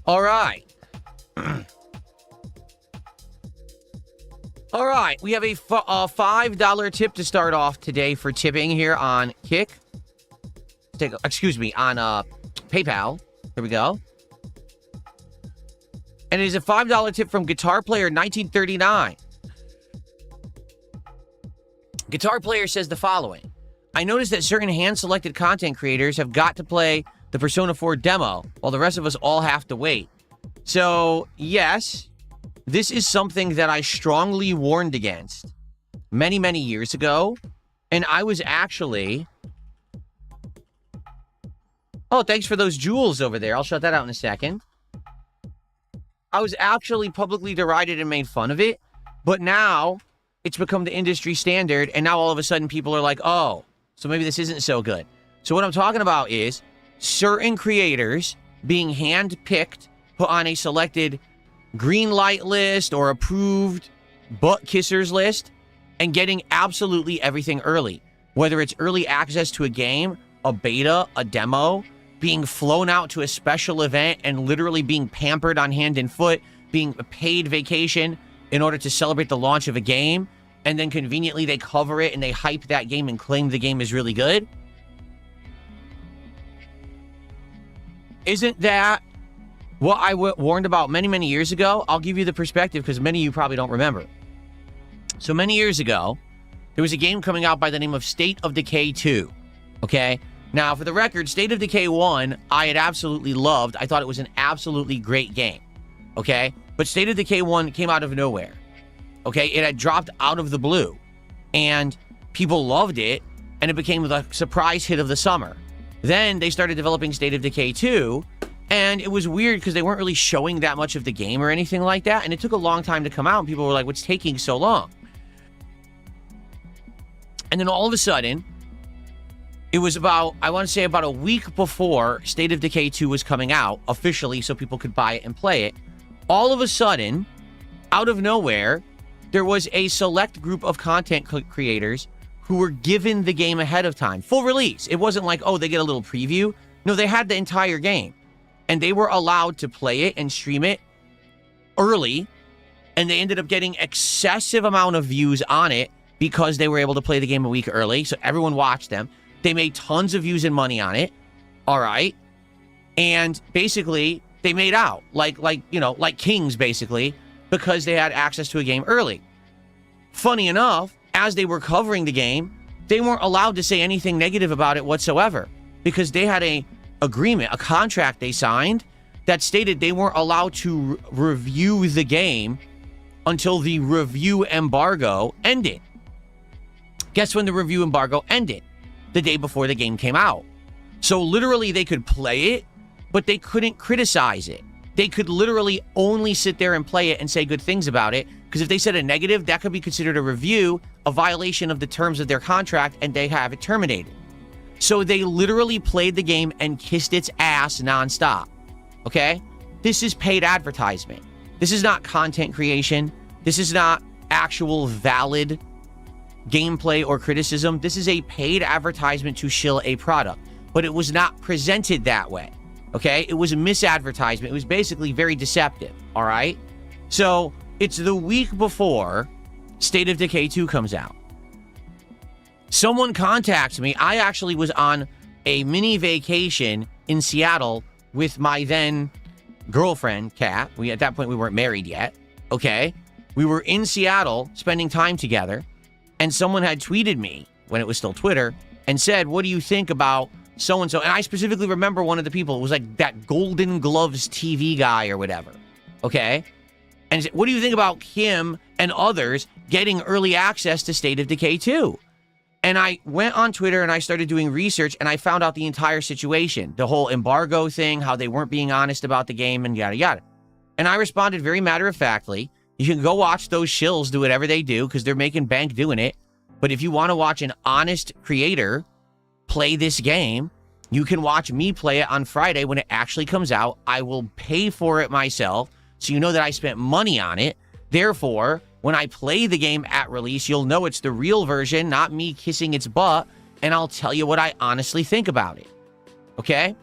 All right. All right. We have a $5 tip to start off today for tipping here on Kick. On PayPal. Here we go. And it is a $5 tip from Guitar Player 1939. Guitar Player says the following. I noticed that certain hand-selected content creators have got to play the Persona 4 demo, while the rest of us all have to wait. So, yes, this is something that I strongly warned against many, many years ago. And I was actually... Oh, thanks for those jewels over there. I'll shut that out in a second. I was actually publicly derided and made fun of it. But now, it's become the industry standard. And now all of a sudden, people are like, oh, so maybe this isn't so good. So what I'm talking about is certain creators being handpicked, put on a selected green light list or approved butt kissers list, and getting absolutely everything early. Whether it's early access to a game, a beta, a demo, being flown out to a special event and literally being pampered on hand and foot, being a paid vacation in order to celebrate the launch of a game, and then conveniently they cover it and they hype that game and claim the game is really good. Isn't that what I warned about many, many years ago? I'll give you the perspective because many of you probably don't remember. So many years ago, there was a game coming out by the name of State of Decay 2. Okay? Now, for the record, State of Decay 1, I had absolutely loved. I thought it was an absolutely great game. Okay? But State of Decay 1 came out of nowhere. Okay? It had dropped out of the blue. And people loved it, and it became the surprise hit of the summer. Then they started developing State of Decay 2, and it was weird because they weren't really showing that much of the game or anything like that, and it took a long time to come out, and people were like, what's taking so long? And then all of a sudden, it was about, I want to say about a week before State of Decay 2 was coming out officially so people could buy it and play it, all of a sudden, out of nowhere, there was a select group of content creators who were given the game ahead of time. Full release. It wasn't like, oh, they get a little preview. No, they had the entire game. And they were allowed to play it and stream it early. And they ended up getting excessive amount of views on it because they were able to play the game a week early. So everyone watched them. They made tons of views and money on it. All right. And basically, they made out like kings, basically, because they had access to a game early. Funny enough, as they were covering the game, they weren't allowed to say anything negative about it whatsoever because they had a contract they signed that stated they weren't allowed to review the game until the review embargo ended. Guess when the review embargo ended? The day before the game came out. So literally they could play it, but they couldn't criticize it. They could literally only sit there and play it and say good things about it, because if they said a negative, that could be considered a review, a violation of the terms of their contract, and they have it terminated. So they literally played the game and kissed its ass nonstop. Okay? This is paid advertisement. This is not content creation. This is not actual valid gameplay or criticism. This is a paid advertisement to shill a product. But it was not presented that way. Okay? It was a misadvertisement. It was basically very deceptive. All right? So it's the week before State of Decay 2 comes out. Someone contacts me. I actually was on a mini vacation in Seattle with my then girlfriend, Kat. At that point, we weren't married yet. Okay? We were in Seattle spending time together, and someone had tweeted me, when it was still Twitter, and said, what do you think about so-and-so? And I specifically remember one of the people. It was like that Golden Gloves TV guy or whatever. Okay? And he said, what do you think about him and others getting early access to State of Decay 2? And I went on Twitter and I started doing research, and I found out the entire situation. The whole embargo thing, how they weren't being honest about the game, and yada, yada. And I responded very matter-of-factly. You can go watch those shills do whatever they do because they're making bank doing it. But if you want to watch an honest creator play this game, you can watch me play it on Friday when it actually comes out. I will pay for it myself, so you know that I spent money on it. Therefore, when I play the game at release, you'll know it's the real version, not me kissing its butt, and I'll tell you what I honestly think about it. Okay?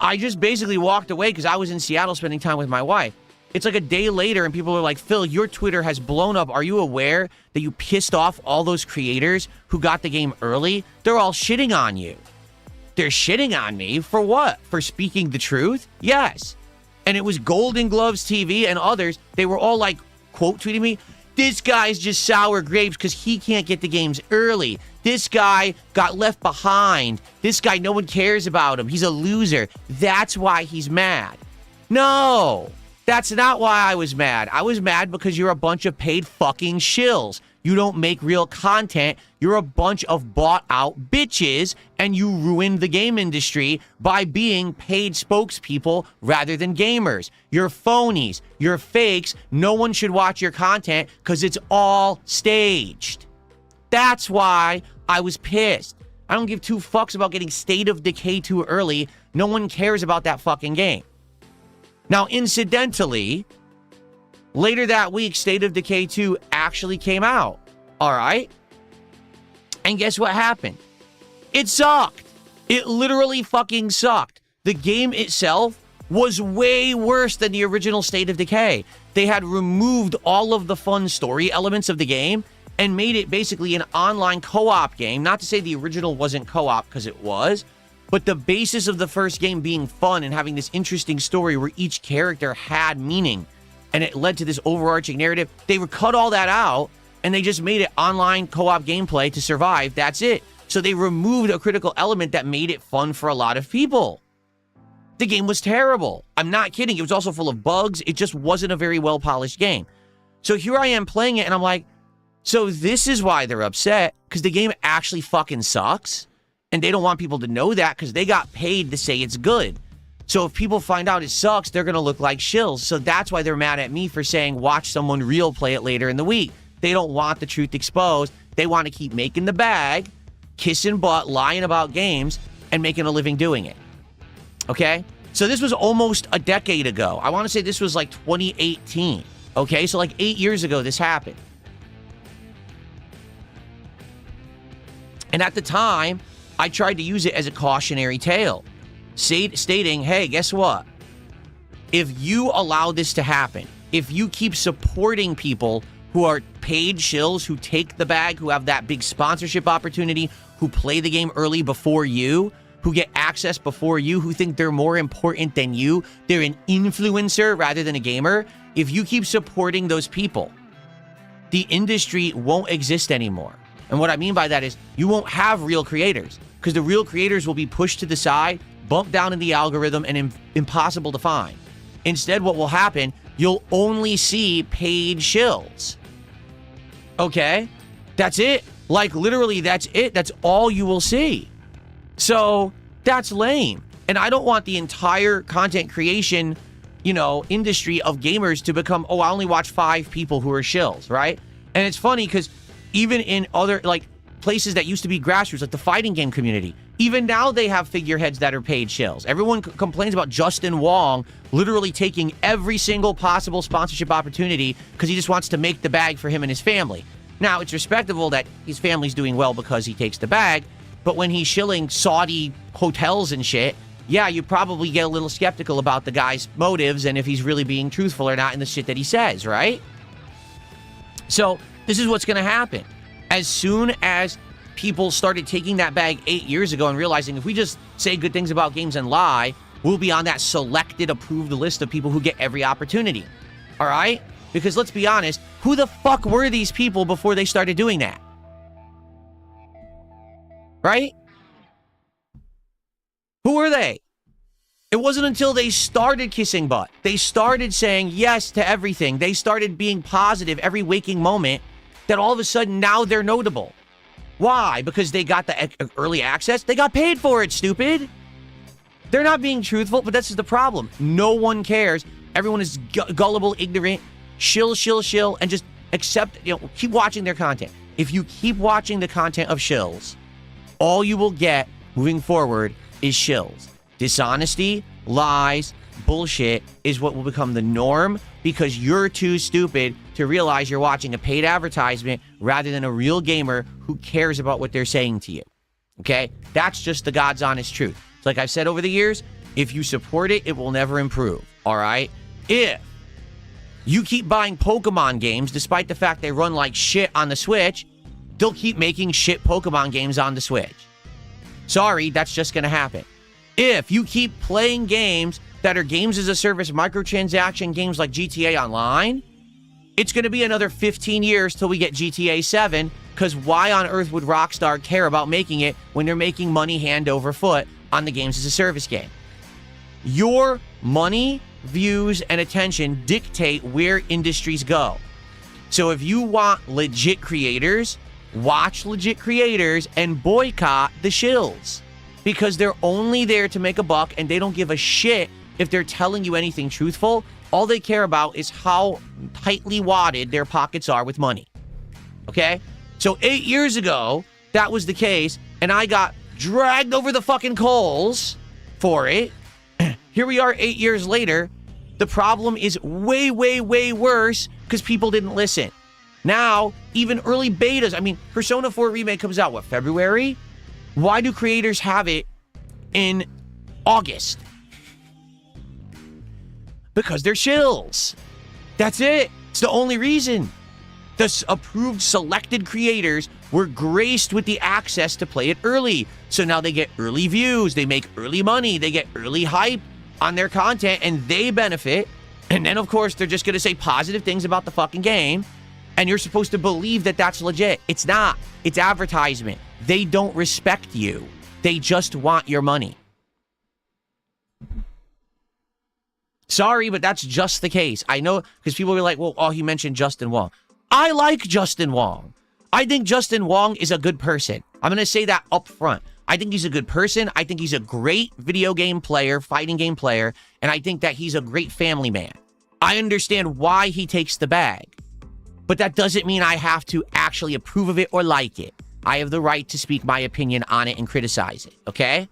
I just basically walked away because I was in Seattle spending time with my wife. It's like a day later and people are like, Phil, your Twitter has blown up. Are you aware that you pissed off all those creators who got the game early? They're all shitting on you. They're shitting on me for what? For speaking the truth? Yes. And it was Golden Gloves TV and others. They were all like, quote tweeting me, this guy's just sour grapes because he can't get the games early. This guy got left behind. This guy, no one cares about him. He's a loser. That's why he's mad. No, that's not why I was mad. I was mad because you're a bunch of paid fucking shills. You don't make real content. You're a bunch of bought out bitches, and you ruined the game industry by being paid spokespeople rather than gamers. You're phonies. You're fakes. No one should watch your content because it's all staged. That's why I was pissed. I don't give two fucks about getting State of Decay 2 early. No one cares about that fucking game. Now, incidentally, later that week, State of Decay 2 actually came out. All right? And guess what happened? It sucked. It literally fucking sucked. The game itself was way worse than the original State of Decay. They had removed all of the fun story elements of the game and made it basically an online co-op game. Not to say the original wasn't co-op, because it was. But the basis of the first game being fun and having this interesting story where each character had meaning, and it led to this overarching narrative. They cut all that out, and they just made it online co-op gameplay to survive. That's it. So they removed a critical element that made it fun for a lot of people. The game was terrible. I'm not kidding. It was also full of bugs. It just wasn't a very well-polished game. So here I am playing it, and I'm like, so this is why they're upset, because the game actually fucking sucks. And they don't want people to know that because they got paid to say it's good. So if people find out it sucks, they're going to look like shills. So that's why they're mad at me for saying, watch someone real play it later in the week. They don't want the truth exposed. They want to keep making the bag, kissing butt, lying about games, and making a living doing it. Okay? So this was almost a decade ago. I want to say this was like 2018. Okay? So like 8 years ago this happened. And at the time, I tried to use it as a cautionary tale, stating, hey, guess what? If you allow this to happen, if you keep supporting people who are paid shills, who take the bag, who have that big sponsorship opportunity, who play the game early before you, who get access before you, who think they're more important than you, they're an influencer rather than a gamer, if you keep supporting those people, the industry won't exist anymore. And what I mean by that is you won't have real creators because the real creators will be pushed to the side, bumped down in the algorithm, and impossible to find. Instead, what will happen, you'll only see paid shills. Okay? That's it. Like, literally, that's it. That's all you will see. So, that's lame. And I don't want the entire content creation, industry of gamers to become, I only watch 5 people who are shills, right? And it's funny because even in other, places that used to be grassroots, like the fighting game community, even now they have figureheads that are paid shills. Everyone complains about Justin Wong literally taking every single possible sponsorship opportunity because he just wants to make the bag for him and his family. Now, it's respectable that his family's doing well because he takes the bag, but when he's shilling Saudi hotels and shit, yeah, you probably get a little skeptical about the guy's motives and if he's really being truthful or not in the shit that he says, right? So, this is what's going to happen. As soon as people started taking that bag 8 years ago and realizing if we just say good things about games and lie, we'll be on that selected, approved list of people who get every opportunity. All right? Because let's be honest, who the fuck were these people before they started doing that? Right? Who were they? It wasn't until they started kissing butt. They started saying yes to everything. They started being positive every waking moment that all of a sudden now they're notable. Why? Because they got the early access? They got paid for it, stupid. They're not being truthful, but that's just the problem. No one cares. Everyone is gullible, ignorant, shill, and just accept, keep watching their content. If you keep watching the content of shills, all you will get moving forward is shills. Dishonesty, lies, bullshit is what will become the norm because you're too stupid to realize you're watching a paid advertisement rather than a real gamer who cares about what they're saying to you. Okay? That's just the God's honest truth. It's like I've said over the years, If you support it, it will never improve, all right? If you keep buying Pokemon games, despite the fact they run like shit on the Switch, they'll keep making shit Pokemon games on the Switch. Sorry, that's just going to happen. If you keep playing games that are games as a service, microtransaction games like GTA Online, it's going to be another 15 years till we get GTA 7, because why on earth would Rockstar care about making it when they're making money hand over foot on the games as a service game? Your money, views, and attention dictate where industries go. So if you want legit creators, watch legit creators and boycott the shills, because they're only there to make a buck and they don't give a shit if they're telling you anything truthful. All they care about is how tightly wadded their pockets are with money. Okay? So 8 years ago, that was the case, and I got dragged over the fucking coals for it. Here we are 8 years later. The problem is way, way, way worse because people didn't listen. Now, even early betas, I mean, Persona 4 Remake comes out, what, February? Why do creators have it in August? Because they're shills. That's it. It's the only reason. The approved selected creators were graced with the access to play it early. So now they get early views, they make early money, they get early hype on their content, and they benefit. And then, of course, they're just going to say positive things about the fucking game. And you're supposed to believe that that's legit. It's not. It's advertisement. They don't respect you. They just want your money. Sorry, but that's just the case. I know, because people were like, well, oh, he mentioned Justin Wong. I like Justin Wong. I think Justin Wong is a good person. I'm going to say that up front. I think he's a good person. I think he's a great video game player, fighting game player, and I think that he's a great family man. I understand why he takes the bag, but that doesn't mean I have to actually approve of it or like it. I have the right to speak my opinion on it and criticize it, okay?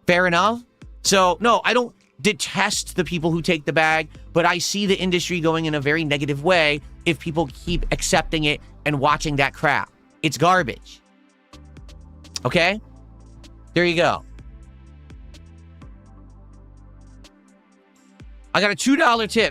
Fair enough? So, no, I don't detest the people who take the bag, but I see the industry going in a very negative way if people keep accepting it and watching that crap. It's garbage. Okay? There you go. I got a $2 tip.